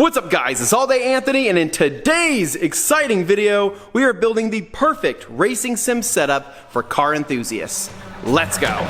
What's up guys, it's All Day Anthony, and in today's exciting video, we are building the perfect racing sim setup for car enthusiasts. Let's go.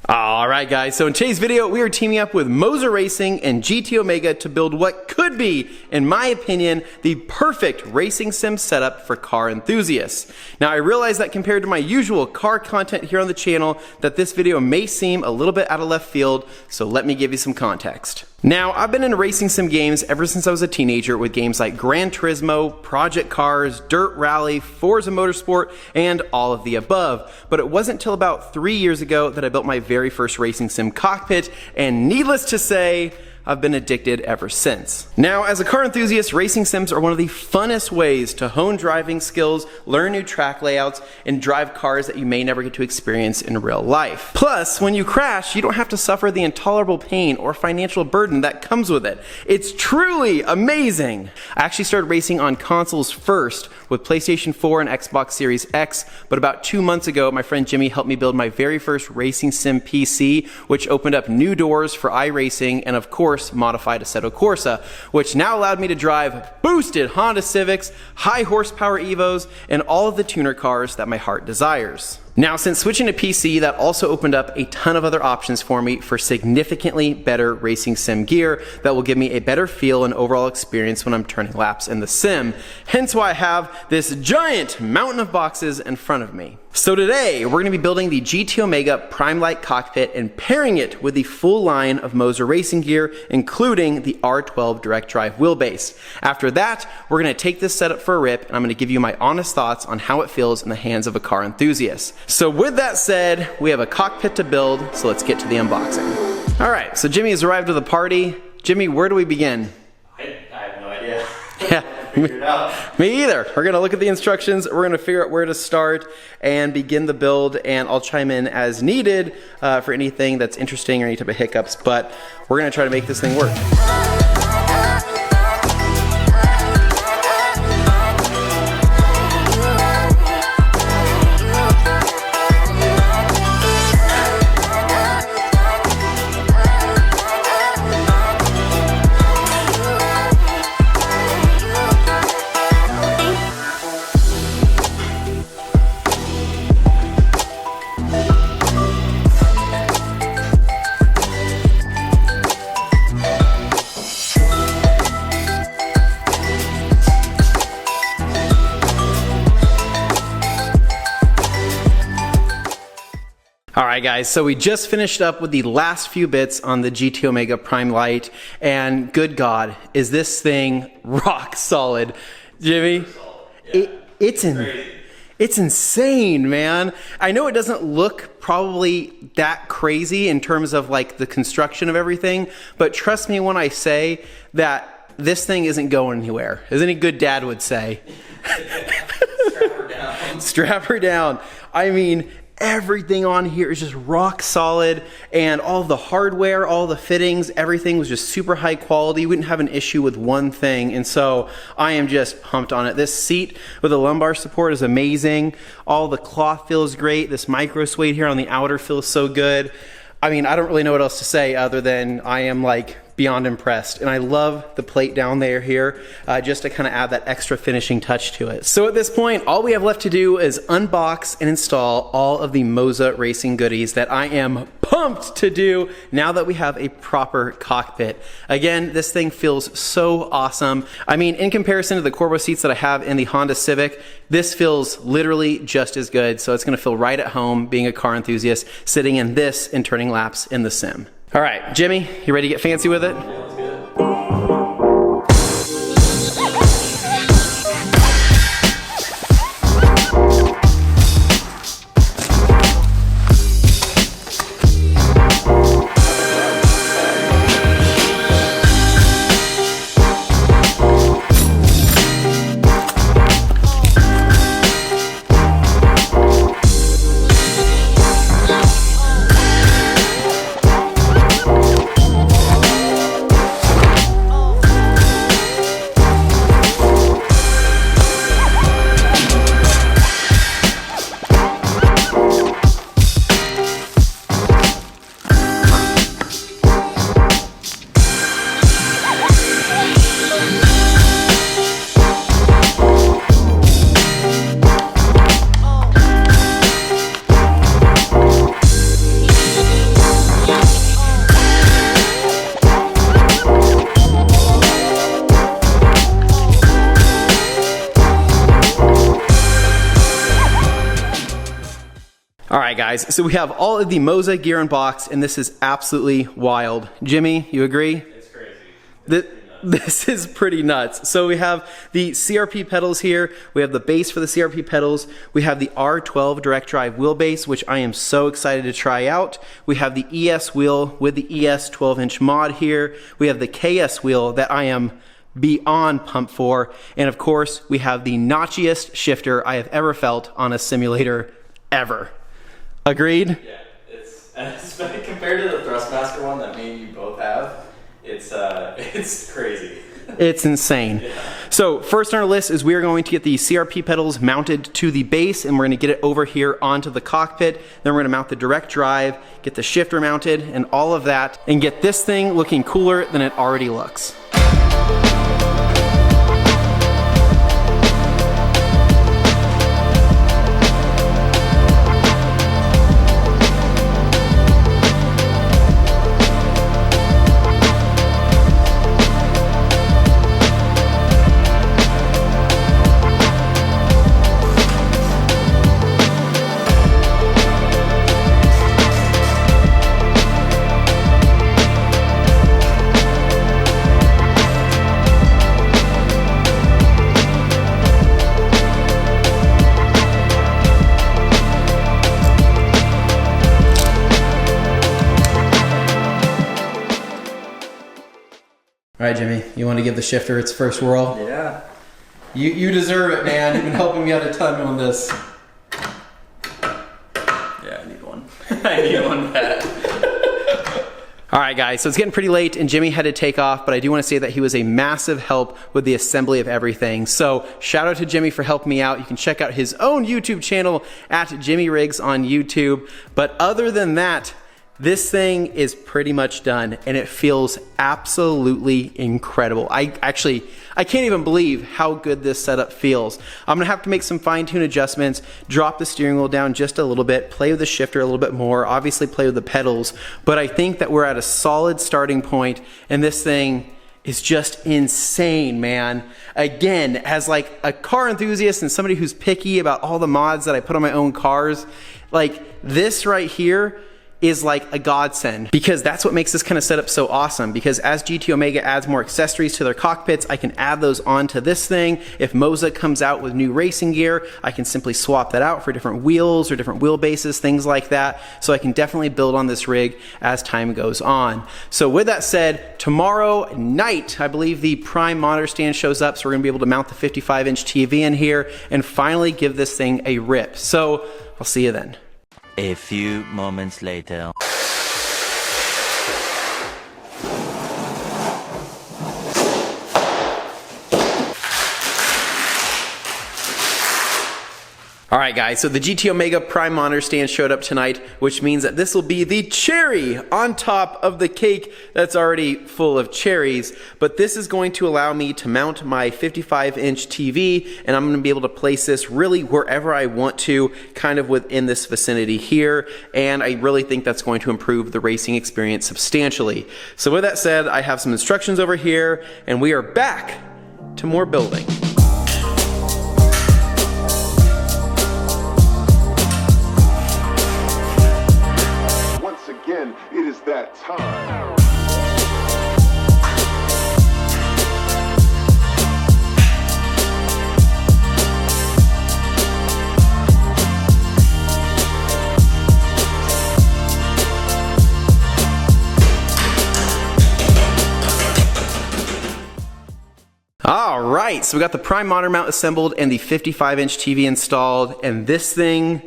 Alright guys, so in today's video we are teaming up with Moza Racing and GT Omega to build what could be, in my opinion, the perfect racing sim setup for car enthusiasts. Now I realize that compared to my usual car content here on the channel that this video may seem a little bit out of left field, so let me give you some context. Now, I've been in racing sim games ever since I was a teenager with games like Gran Turismo, Project Cars, Dirt Rally, Forza Motorsport, and all of the above. But it wasn't until about 3 years ago that I built my very first racing sim cockpit, and needless to say, I've been addicted ever since. Now, as a car enthusiast, racing sims are one of the funnest ways to hone driving skills, learn new track layouts, and drive cars that you may never get to experience in real life. Plus, when you crash, you don't have to suffer the intolerable pain or financial burden that comes with it. It's truly amazing. I actually started racing on consoles first with PlayStation 4 and Xbox Series X, but about 2 months ago, my friend Jimmy helped me build my very first racing sim PC, which opened up new doors for iRacing and of course modified Assetto Corsa, which now allowed me to drive boosted Honda Civics, high horsepower Evos, and all of the tuner cars that my heart desires. Now, since switching to PC, that also opened up a ton of other options for me for significantly better racing sim gear that will give me a better feel and overall experience when I'm turning laps in the sim. Hence why I have this giant mountain of boxes in front of me. So today, we're going to be building the GT Omega Prime Light cockpit and pairing it with the full line of Moza racing gear, including the R12 direct drive wheelbase. After that, we're going to take this setup for a rip, and I'm going to give you my honest thoughts on how it feels in the hands of a car enthusiast. So with that said, we have a cockpit to build, so let's get to the unboxing. All right, so Jimmy has arrived at the party. Jimmy, where do we begin? I have no idea. Yeah. Figure it out. Me either. We're going to look at the instructions, we're going to figure out where to start and begin the build, and I'll chime in as needed for anything that's interesting or any type of hiccups, but we're going to try to make this thing work. Alright guys, so we just finished up with the last few bits on the GT Omega Prime Light, and good God, is this thing rock solid. Jimmy, Yeah. It's insane, man. I know it doesn't look probably that crazy in terms of like the construction of everything, but trust me when I say that this thing isn't going anywhere, as any good dad would say. Strap her down. Strap her down. I mean, everything on here is just rock solid, and all the hardware, all the fittings, everything was just super high quality. We didn't have an issue with one thing, and so I am just pumped on it. This seat with the lumbar support is amazing. All the cloth feels great. This micro suede here on the outer feels so good. I mean, I don't really know what else to say other than I am like beyond impressed, and I love the plate down there here just to kind of add that extra finishing touch to it. So at this point, all we have left to do is unbox and install all of the Moza racing goodies that I am pumped to do now that we have a proper cockpit. Again, this thing feels so awesome. I mean, in comparison to the Corvo seats that I have in the Honda Civic, this feels literally just as good, so it's going to feel right at home being a car enthusiast sitting in this and turning laps in the sim. All right, Jimmy, you ready to get fancy with it? Yeah, let's get it. guys, so we have all of the Moza gear unboxed, and this is absolutely wild. Jimmy, you agree? It's crazy. This is pretty nuts. So we have the CRP pedals here. We have the base for the CRP pedals. We have the R12 direct drive wheelbase, which I am so excited to try out. We have the ES wheel with the ES 12-inch mod here. We have the KS wheel that I am beyond pumped for. And of course, we have the notchiest shifter I have ever felt on a simulator ever. Agreed? Yeah, it's compared to the Thrustmaster one that me and you both have. It's crazy. It's insane. Yeah. So first on our list is we are going to get the CRP pedals mounted to the base, and we're going to get it over here onto the cockpit. Then we're going to mount the direct drive, get the shifter mounted and all of that, and get this thing looking cooler than it already looks. All right, Jimmy, you want to give the shifter its first whirl? Yeah. You deserve it, man. You've been helping me out a ton on this. Yeah, I need one. I need one bad. All right, guys, so it's getting pretty late and Jimmy had to take off, but I do want to say that he was a massive help with the assembly of everything. So shout out to Jimmy for helping me out. You can check out his own YouTube channel at Jimmy Riggs on YouTube. But other than that, this thing is pretty much done and it feels absolutely incredible. I can't even believe how good this setup feels. I'm gonna have to make some fine-tune adjustments, drop the steering wheel down just a little bit, play with the shifter a little bit more, obviously play with the pedals, but I think that we're at a solid starting point and this thing is just insane, man. Again, as like a car enthusiast and somebody who's picky about all the mods that I put on my own cars, like this right here is like a godsend, because that's what makes this kind of setup so awesome. Because as GT Omega adds more accessories to their cockpits, I can add those onto this thing. If Moza comes out with new racing gear, I can simply swap that out for different wheels or different wheelbases, things like that. So I can definitely build on this rig as time goes on. So with that said, tomorrow night, I believe the Prime monitor stand shows up, so we're gonna be able to mount the 55-inch TV in here and finally give this thing a rip. So I'll see you then. A few moments later. All right, guys, so the GT Omega Prime monitor stand showed up tonight, which means that this will be the cherry on top of the cake that's already full of cherries. But this is going to allow me to mount my 55-inch TV, and I'm gonna be able to place this really wherever I want to, kind of within this vicinity here. And I really think that's going to improve the racing experience substantially. So with that said, I have some instructions over here, and we are back to more building. Again, it is that time. All right, so we got the Prime monitor mount assembled and the 55-inch TV installed, and this thing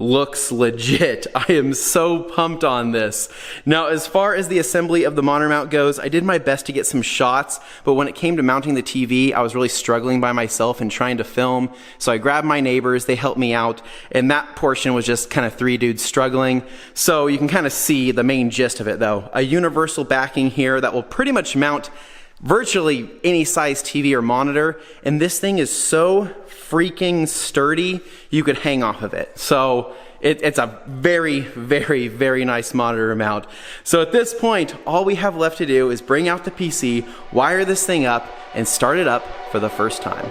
looks legit. I am so pumped on this. Now, as far as the assembly of the monitor mount goes, I did my best to get some shots, but when it came to mounting the TV, I was really struggling by myself and trying to film. So I grabbed my neighbors, they helped me out, and that portion was just kind of three dudes struggling. So you can kind of see the main gist of it though. A universal backing here that will pretty much mount virtually any size TV or monitor, and this thing is so freaking sturdy, you could hang off of it. So it's a very, very, very nice monitor mount. So at this point, all we have left to do is bring out the PC, wire this thing up, and start it up for the first time.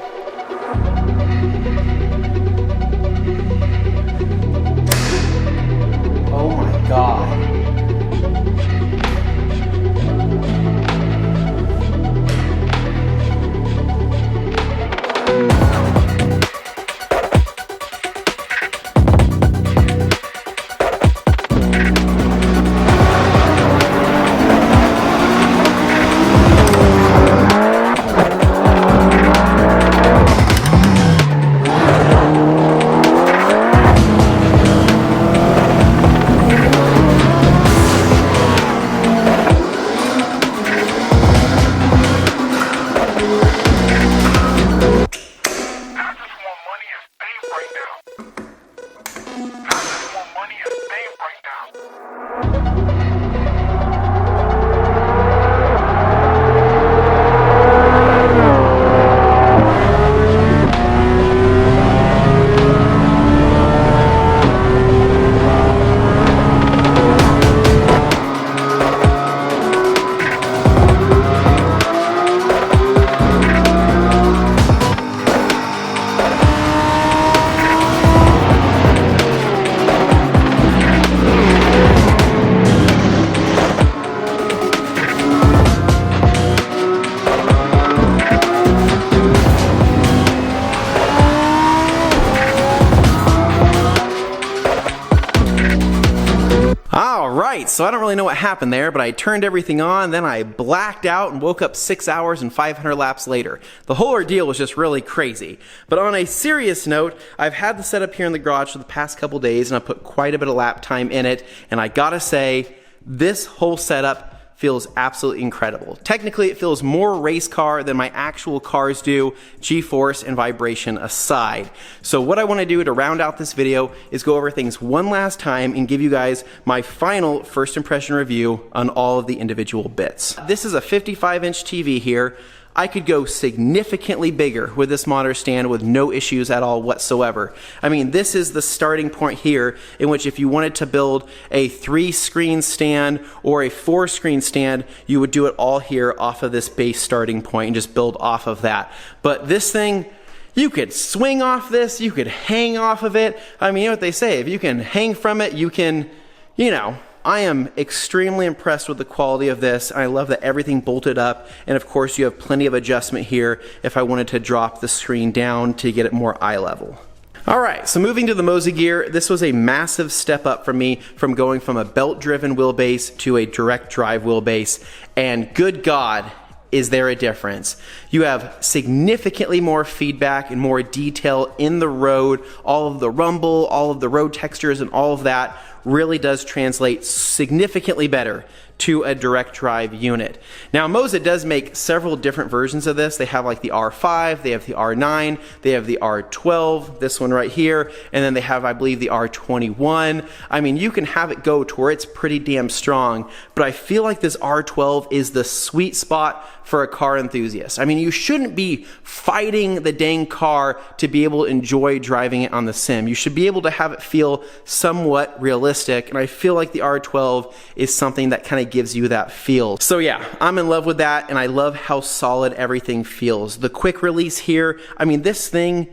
so I don't really know what happened there, but I turned everything on, then I blacked out and woke up 6 hours and 500 laps later. The whole ordeal was just really crazy. But on a serious note, I've had the setup here in the garage for the past couple days, and I put quite a bit of lap time in it, and I gotta say, this whole setup feels absolutely incredible. Technically, it feels more race car than my actual cars do, G-force and vibration aside. So what I want to do to round out this video is go over things one last time and give you guys my final first impression review on all of the individual bits. This is a 55-inch TV here. I could go significantly bigger with this monitor stand with no issues at all whatsoever. I mean, this is the starting point here in which if you wanted to build a 3-screen stand or a 4-screen stand, you would do it all here off of this base starting point and just build off of that. But this thing, you could swing off this, you could hang off of it. I mean, you know what they say, if you can hang from it, you can, you know. I am extremely impressed with the quality of this. I love that everything bolted up, and of course you have plenty of adjustment here if I wanted to drop the screen down to get it more eye level. Alright, so moving to the Moza gear, this was a massive step up for me from going from a belt-driven wheelbase to a direct drive wheelbase, and good God, is there a difference. You have significantly more feedback and more detail in the road. All of the rumble, all of the road textures, and all of that really does translate significantly better to a direct drive unit. Now Moza does make several different versions of this. They have like the R5, they have the R9, they have the R12, this one right here, and then they have, I believe, the R21. I mean, you can have it go to where it's pretty damn strong, but I feel like this R12 is the sweet spot for a car enthusiast. I mean, you shouldn't be fighting the dang car to be able to enjoy driving it on the sim. You should be able to have it feel somewhat realistic, and I feel like the R12 is something that kind of gives you that feel. So yeah, I'm in love with that, and I love how solid everything feels. The quick release here, I mean, this thing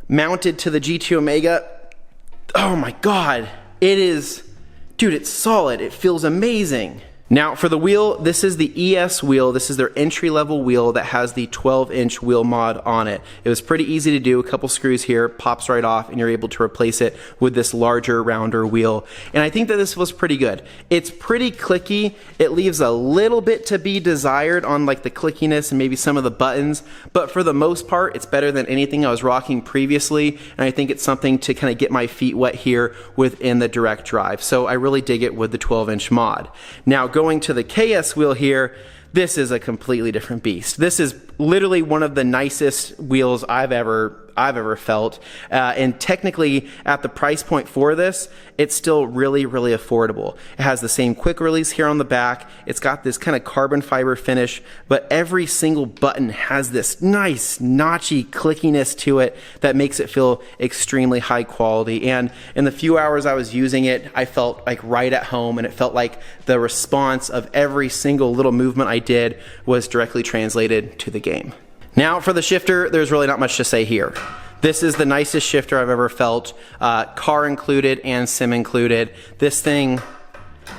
mounted to the GT Omega, oh my God, it is, dude, it's solid. It feels amazing. Now for the wheel, this is the ES wheel. This is their entry-level wheel that has the 12-inch wheel mod on it. It was pretty easy to do. A couple screws here, pops right off, and you're able to replace it with this larger, rounder wheel. And I think that this feels pretty good. It's pretty clicky. It leaves a little bit to be desired on like the clickiness and maybe some of the buttons, but for the most part, it's better than anything I was rocking previously, and I think it's something to kind of get my feet wet here within the direct drive. So I really dig it with the 12-inch mod. Now going to the KS wheel here, this is a completely different beast. This is literally one of the nicest wheels I've ever felt, and technically at the price point for this, it's still really affordable. It has the same quick release here on the back. It's got this kind of carbon fiber finish, but every single button has this nice notchy clickiness to it that makes it feel extremely high quality. And in the few hours I was using it, I felt like right at home, and it felt like the response of every single little movement I did was directly translated to the game. Now for the shifter, there's really not much to say here. This is the nicest shifter I've ever felt, car included and sim included. This thing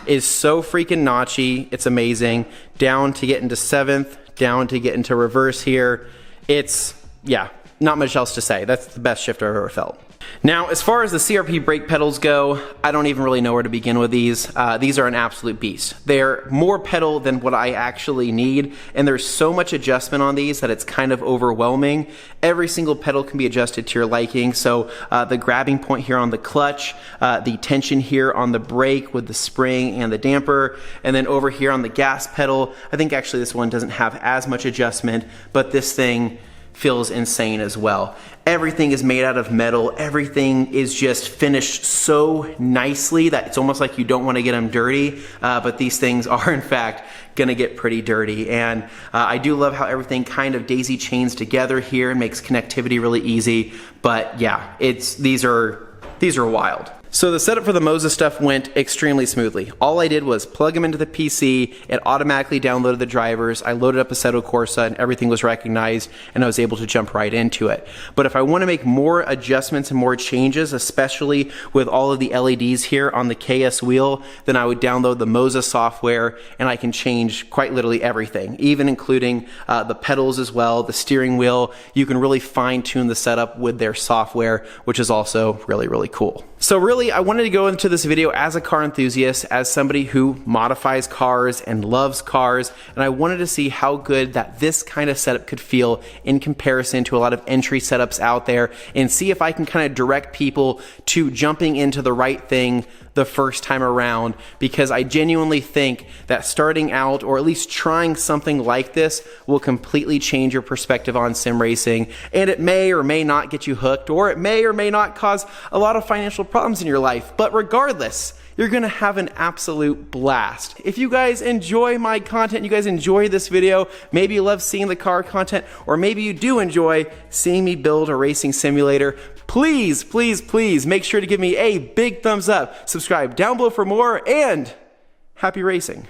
is so freaking notchy, it's amazing. Down to get into 7th, down to get into reverse here. It's, yeah, not much else to say. That's the best shifter I've ever felt. Now, as far as the CRP brake pedals go, I don't even really know where to begin with these. These are an absolute beast. They're more pedal than what I actually need, and there's so much adjustment on these that it's kind of overwhelming. Every single pedal can be adjusted to your liking, so the grabbing point here on the clutch, the tension here on the brake with the spring and the damper, and then over here on the gas pedal, I think actually this one doesn't have as much adjustment, but this thing feels insane as well. Everything is made out of metal. Everything is just finished so nicely that it's almost like you don't want to get them dirty, but these things are in fact gonna get pretty dirty. And I do love how everything kind of daisy chains together here and makes connectivity really easy. But yeah, these are wild. So the setup for the Moza stuff went extremely smoothly. All I did was plug them into the PC, it automatically downloaded the drivers, I loaded up Assetto Corsa, and everything was recognized, and I was able to jump right into it. But if I want to make more adjustments and more changes, especially with all of the LEDs here on the KS wheel, then I would download the Moza software, and I can change quite literally everything, even including the pedals as well, the steering wheel. You can really fine-tune the setup with their software, which is also really cool. So really, really, I wanted to go into this video as a car enthusiast, as somebody who modifies cars and loves cars, and I wanted to see how good that this kind of setup could feel in comparison to a lot of entry setups out there, and see if I can kind of direct people to jumping into the right thing the first time around, because I genuinely think that starting out, or at least trying something like this, will completely change your perspective on sim racing, and it may or may not get you hooked, or it may or may not cause a lot of financial problems in your life, but regardless, you're gonna have an absolute blast. If you guys enjoy my content, you guys enjoy this video, maybe you love seeing the car content, or maybe you do enjoy seeing me build a racing simulator, please, please, please make sure to give me a big thumbs up, subscribe down below for more, and happy racing.